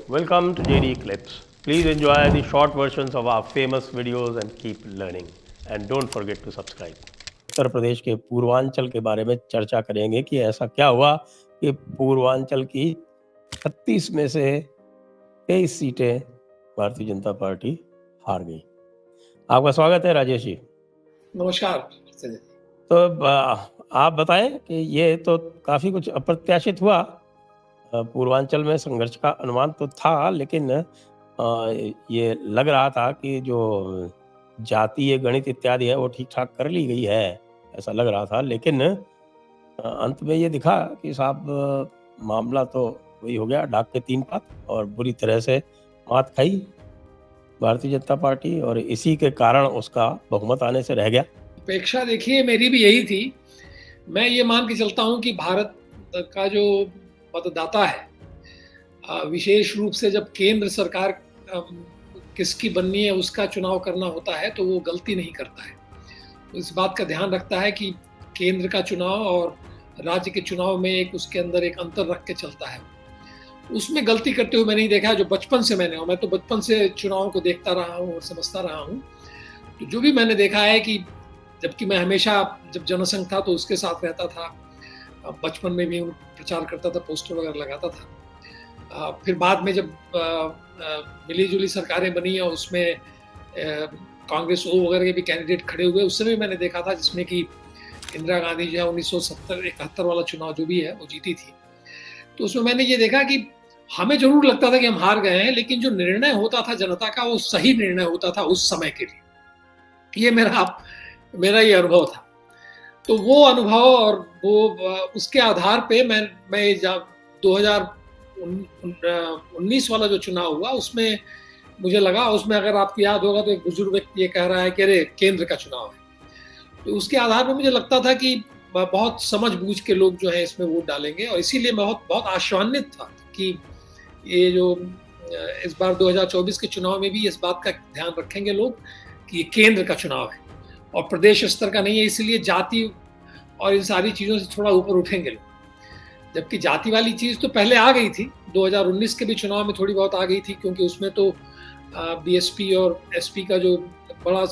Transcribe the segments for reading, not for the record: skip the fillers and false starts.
Welcome to JD Clips. Please enjoy the short versions of our famous videos and keep learning. And don't forget to subscribe. Uttar Pradesh के पूर्वांचल के बारे में चर्चा करेंगे कि ऐसा क्या हुआ कि पूर्वांचल की 36 में से 23 सीटें भारतीय जनता पार्टी हार गई। आपका स्वागत है राजेश जी। नमस्कार। तो आप बताएं कि ये तो काफ़ी कुछ अप्रत्याशित हुआ। पूर्वांचल में संघर्ष का अनुमान तो था, लेकिन ये लग रहा था कि जो जातीय गणित इत्यादि है वो ठीक-ठाक कर ली गई है, ऐसा लग रहा था। लेकिन अंत में ये दिखा कि साहब मामला तो वही हो गया, डाक के 3 पात, और बुरी तरह से मात खाई भारतीय जनता पार्टी, और इसी के कारण उसका बहुमत आने से रह गया। अपेक्षा देखिए मेरी भी यही थी। मैं ये मान के चलता हूँ कि भारत का जो मतदाता है, विशेष रूप से जब केंद्र सरकार किसकी बननी है उसका चुनाव करना होता है तो वो गलती नहीं करता है। तो इस बात का ध्यान रखता है कि केंद्र का चुनाव और राज्य के चुनाव में एक उसके अंदर एक अंतर रख के चलता है। उसमें गलती करते हुए मैंने नहीं देखा, जो बचपन से मैं तो बचपन से चुनाव को देखता रहा हूँ और समझता रहा हूँ। तो जो भी मैंने देखा है कि जबकि मैं हमेशा जब जनसंघ था तो उसके साथ रहता था, बचपन में भी प्रचार करता था, पोस्टर वगैरह लगाता था। फिर बाद में जब मिली जुली सरकारें बनी और उसमें कांग्रेस ओ वगैरह के भी कैंडिडेट खड़े हुए, उस समय मैंने देखा था जिसमें कि इंदिरा गांधी जो है 1970-71 वाला चुनाव जो भी है वो जीती थी। तो उसमें मैंने ये देखा कि हमें जरूर लगता था कि हम हार गए हैं, लेकिन जो निर्णय होता था जनता का वो सही निर्णय होता था उस समय के लिए। ये मेरा ये अनुभव था। तो वो अनुभव और वो उसके आधार पे मैं जब 2019 वाला जो चुनाव हुआ उसमें मुझे लगा, उसमें अगर आपको याद होगा तो एक बुजुर्ग व्यक्ति ये कह रहा है कि अरे केंद्र का चुनाव है। तो उसके आधार पे मुझे लगता था कि बहुत समझ बूझ के लोग जो है इसमें वोट डालेंगे, और इसीलिए मैं बहुत आशान्वित था कि ये जो इस बार 2024 के चुनाव में भी इस बात का ध्यान रखेंगे लोग कि ये केंद्र का चुनाव है और प्रदेश स्तर का नहीं है, इसलिए जाति और इन सारी चीज़ों से थोड़ा ऊपर उठेंगे लोग। जबकि जाति वाली चीज़ तो पहले आ गई थी, 2019 के भी चुनाव में थोड़ी बहुत आ गई थी, क्योंकि उसमें तो बीएसपी और एसपी का जो बड़ा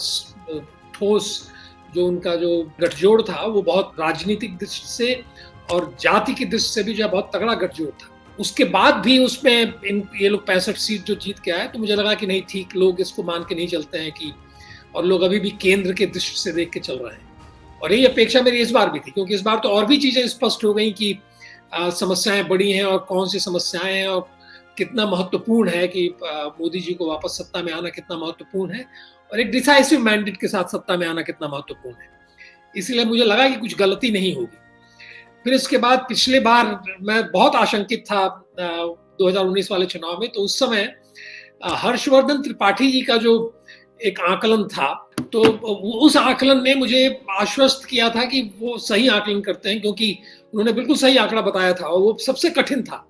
ठोस जो उनका जो गठजोड़ था वो बहुत राजनीतिक दृष्टि से और जाति की दृष्टि से भी जो बहुत तगड़ा गठजोड़ था। उसके बाद भी उसमें ये लोग 65 सीट जो जीत के आए, तो मुझे लगा कि नहीं ठीक, लोग इसको मान के नहीं चलते हैं कि, और लोग अभी भी केंद्र के दृष्टि से देख के चल रहे हैं। और यही अपेक्षा मेरी इस बार भी थी, क्योंकि इस बार तो और भी चीजें स्पष्ट हो गई कि समस्याएं बड़ी हैं और कौन सी समस्याएं हैं और कितना महत्वपूर्ण है कि मोदी जी को वापस सत्ता में आना कितना महत्वपूर्ण है, और एक डिसाइसिव मैंडेट के साथ सत्ता में आना कितना महत्वपूर्ण है। इसलिए मुझे लगा कि कुछ गलती नहीं होगी। फिर इसके बाद पिछले बार मैं बहुत आशंकित था 2019 वाले चुनाव में, तो उस समय हर्षवर्धन त्रिपाठी जी का जो एक आकलन था, तो उस आकलन ने मुझे आश्वस्त किया था कि वो सही आकलन करते हैं, क्योंकि उन्होंने बिल्कुल सही आंकड़ा बताया था और वो सबसे कठिन था।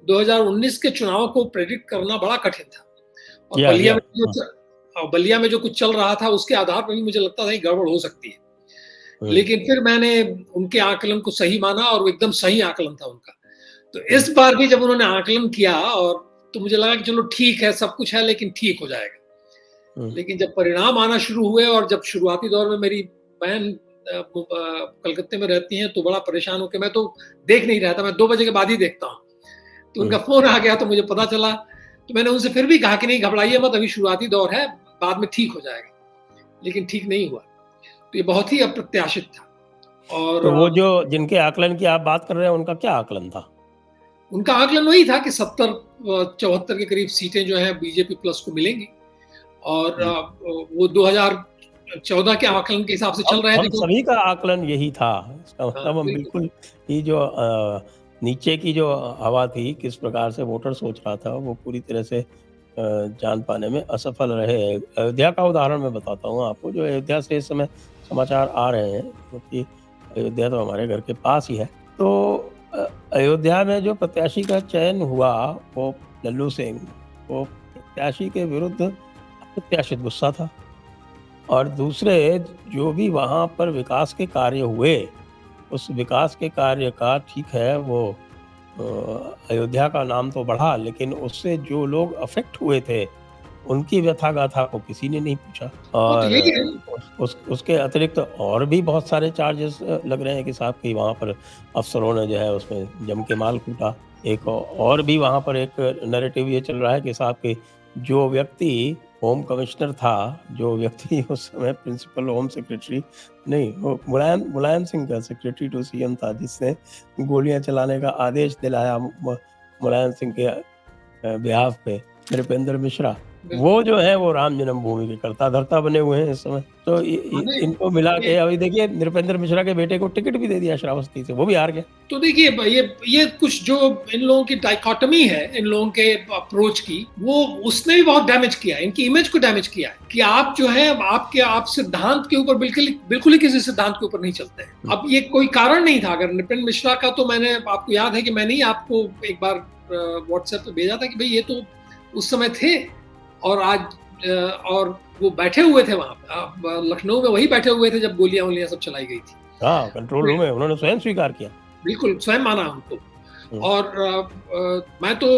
2019 के चुनाव को प्रेडिक्ट करना बड़ा कठिन था, और बलिया में जो कुछ चल रहा था उसके आधार पर भी मुझे लगता था कि गड़बड़ हो सकती है। लेकिन फिर मैंने उनके आकलन को सही माना और वो एकदम सही आकलन था उनका। तो इस बार भी जब उन्होंने आकलन किया, और तो मुझे लगा कि चलो ठीक है, सब कुछ है लेकिन ठीक हो जाएगा। लेकिन जब परिणाम आना शुरू हुए और जब शुरुआती दौर में मेरी बहन कलकत्ते में रहती हैं तो बड़ा परेशान होकर, मैं तो देख नहीं रहा था, मैं 2 बजे के बाद ही देखता हूँ, तो उनका फोन आ गया तो मुझे पता चला। तो मैंने उनसे फिर भी कहा कि नहीं घबराइए मत, अभी शुरुआती दौर है, बाद में ठीक हो जाएगा। लेकिन ठीक नहीं हुआ, तो ये बहुत ही अप्रत्याशित था। और तो वो जो जिनके आकलन की आप बात कर रहे हैं उनका क्या आकलन था? उनका आकलन वही था कि 70-74 के करीब सीटें जो है बीजेपी प्लस को मिलेंगी, और वो 2014 के आकलन के हिसाब से चल रहे थे। सभी का आकलन यही था। इसका मतलब हम बिल्कुल ही जो नीचे की जो हवा थी, किस प्रकार से वोटर सोच रहा था, वो पूरी तरह से जान पाने में असफल रहे। अयोध्या का उदाहरण मैं बताता हूँ आपको, जो अयोध्या से इस समय समाचार आ रहे हैं, क्योंकि अयोध्या तो हमारे घर के पास ही है। तो अयोध्या में जो प्रत्याशी का चयन हुआ वो लल्लू सिंह, वो प्रत्याशी के विरुद्ध अप्रत्याशित गुस्सा था, और दूसरे जो भी वहाँ पर विकास के कार्य हुए, उस विकास के कार्य का ठीक है वो अयोध्या का नाम तो बढ़ा, लेकिन उससे जो लोग अफ़ेक्ट हुए थे, उनकी व्यथा-गाथा को किसी ने नहीं पूछा। वो तो और यही है। उसके अतिरिक्त और भी बहुत सारे चार्जेस लग रहे हैं कि साहब कि वहाँ पर अफ़सरों ने जो है उसमें जम के माल कूटा। एक और भी वहाँ पर एक नैरेटिव ये चल रहा है कि साहब कि जो व्यक्ति होम कमिश्नर था, जो व्यक्ति उस समय प्रिंसिपल होम सेक्रेटरी नहीं, वो मुलायम मुलायम सिंह का सेक्रेटरी टू सीएम था, जिसने गोलियाँ चलाने का आदेश दिलाया मुलायम सिंह के बिहाफ़ पे, नृपेंद्र मिश्रा। वो बिल्कुल। जो है वो राम जन्मभूमि के कर्ता-धर्ता बने हुए हैं इस समय। तो इ हाँ, इनको मिला ये के अभी देखिए नृपेंद्र मिश्रा के बेटे को टिकट भी दे दिया श्रावस्ती से, वो भी हार गया। तो देखिए ये कुछ जो इन लोगों की डाइकोटमी है, इन लोगों के अप्रोच की, वो उसने भी बहुत डैमेज किया है, इनकी इमेज को डैमेज किया है कि आप जो है आप सिद्धांत के ऊपर बिल्कुल ही किसी सिद्धांत के ऊपर नहीं चलते हैं। अब ये कोई कारण नहीं था। अगर नृपेंद्र मिश्रा का तो मैंने आपको याद है कि मैंने ही आपको एक बार व्हाट्सएप पे भेजा था कि भाई ये तो उस समय थे और आज और वो बैठे हुए थे वहां लखनऊ में, वही बैठे हुए थे जब गोलियां वोलियां सब चलाई गई थी। हाँ, कंट्रोल रूम में उन्होंने स्वयं स्वीकार किया। बिल्कुल स्वयं माना उनको। हुँ। और मैं तो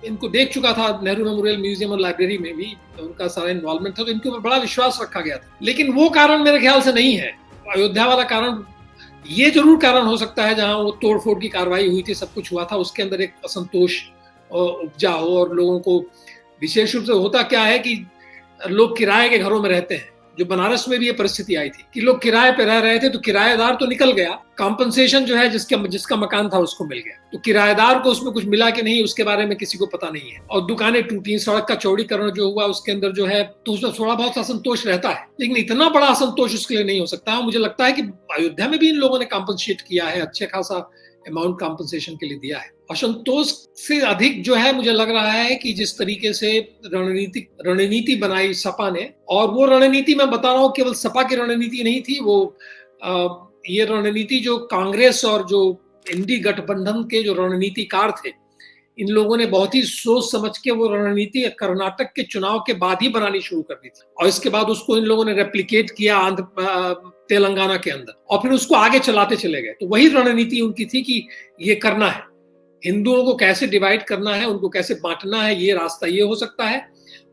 इनको देख चुका था नेहरू मेमोरियल म्यूजियम और लाइब्रेरी में भी, उनका सारा इन्वॉल्वमेंट था, तो इनके ऊपर बड़ा विश्वास रखा गया था। लेकिन वो कारण मेरे ख्याल से नहीं है। अयोध्या वाला कारण ये जरूर कारण हो सकता है, जहां वो तोड़-फोड़ की कार्रवाई हुई थी, सब कुछ हुआ था, उसके अंदर एक असंतोष उपजा हो और लोगों को, विशेष रूप से होता क्या है कि लोग किराए के घरों में रहते हैं। जो बनारस में भी ये परिस्थिति आई थी कि लोग किराए पे रह रहे थे, तो किराएदार तो निकल गया, कॉम्पनसेशन जो है जिसका मकान था उसको मिल गया, तो किराएदार को उसमें कुछ मिला कि नहीं उसके बारे में किसी को पता नहीं है। और दुकानें टूटी, सड़क का चौड़ीकरण जो हुआ उसके अंदर जो है, तो उसमें थोड़ा बहुत असंतोष रहता है, लेकिन इतना बड़ा असंतोष उसके लिए नहीं हो सकता। मुझे लगता है कि अयोध्या में भी इन लोगों ने कॉम्पनसेट किया है, अच्छे खासा अमाउंट कॉम्पनसेशन के लिए दिया है। असंतोष से अधिक जो है मुझे लग रहा है कि जिस तरीके से रणनीति बनाई सपा ने, और वो रणनीति मैं बता रहा हूँ केवल सपा की रणनीति नहीं थी, वो ये रणनीति जो कांग्रेस और जो इंडी गठबंधन के जो रणनीतिकार थे, इन लोगों ने बहुत ही सोच समझ के वो रणनीति कर्नाटक के चुनाव के बाद ही बनानी शुरू कर दी थी, और इसके बाद उसको इन लोगों ने रेप्लिकेट किया तेलंगाना के अंदर, और फिर उसको आगे चलाते चले गए। तो वही रणनीति उनकी थी कि ये करना है, हिंदुओं को कैसे डिवाइड करना है, उनको कैसे बांटना है, ये रास्ता ये हो सकता है,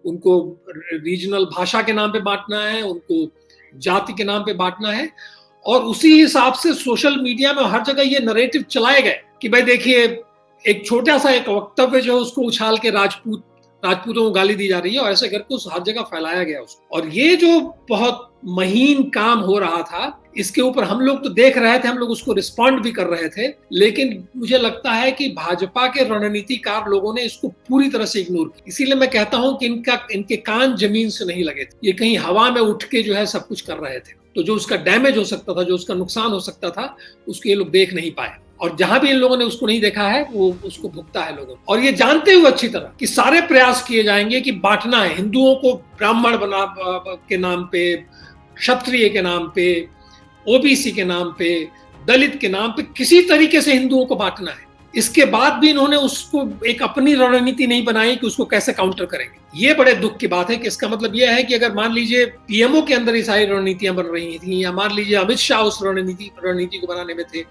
उनको रीजनल भाषा के नाम पे बांटना है, उनको जाति के नाम पे बांटना है। और उसी हिसाब से सोशल मीडिया में हर जगह ये नरेटिव चलाए गए कि भाई देखिए, एक छोटा सा एक वक्तव्य जो उसको उछाल के राजपूतों को गाली दी जा रही है, और ऐसे करके हर जगह फैलाया गया उसको। और ये जो बहुत महीन काम हो रहा था, इसके ऊपर हम लोग तो देख रहे थे, हम लोग उसको रिस्पॉन्ड भी कर रहे थे, लेकिन मुझे लगता है कि भाजपा के रणनीतिकार लोगों ने इसको पूरी तरह से इग्नोर किया। इसीलिए मैं कहता हूं कि इनके कान जमीन से नहीं लगे थे, ये कहीं हवा में उठ के जो है सब कुछ कर रहे थे। तो जो उसका डैमेज हो सकता था, जो उसका नुकसान हो सकता था, उसको ये लोग देख नहीं पाए। और जहां भी इन लोगों ने उसको नहीं देखा है, वो उसको भुगता है लोगों। और ये जानते हुए अच्छी तरह कि सारे प्रयास किए जाएंगे कि बांटना है, हिंदुओं को ब्राह्मण के नाम पे, क्षत्रिय के नाम पे, ओबीसी के नाम पे, दलित के नाम पे, किसी तरीके से हिंदुओं को बांटना है। इसके बाद भी इन्होंने उसको एक अपनी रणनीति नहीं बनाई कि उसको कैसे काउंटर करेंगे। ये बड़े दुख की बात है कि इसका मतलब यह है कि अगर मान लीजिए पीएमओ के अंदर ये सारी रणनीतियां बन रही थी, या मान लीजिए अमित शाह उस रणनीति को बनाने में थे,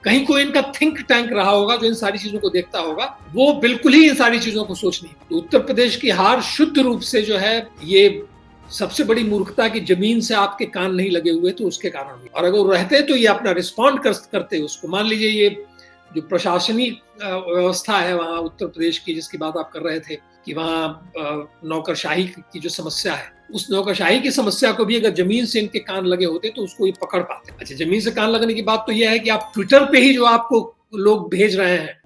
कहीं कोई इनका थिंक टैंक रहा होगा जो इन सारी चीजों को देखता होगा, वो बिल्कुल ही इन सारी चीजों को सोच नहीं। तो उत्तर प्रदेश की हार शुद्ध रूप से जो है, ये सबसे बड़ी मूर्खता की जमीन से आपके कान नहीं लगे हुए तो उसके कारण हुई। और अगर वो रहते तो ये अपना रिस्पॉन्ड करते उसको। मान लीजिए ये जो प्रशासनिक व्यवस्था है वहाँ उत्तर प्रदेश की, जिसकी बात आप कर रहे थे कि वहाँ नौकरशाही की जो समस्या है, उस नौकरशाही की समस्या को भी अगर जमीन से इनके कान लगे होते तो उसको ये पकड़ पाते। अच्छा, जमीन से कान लगने की बात तो यह है कि आप ट्विटर पे ही जो आपको लोग भेज रहे हैं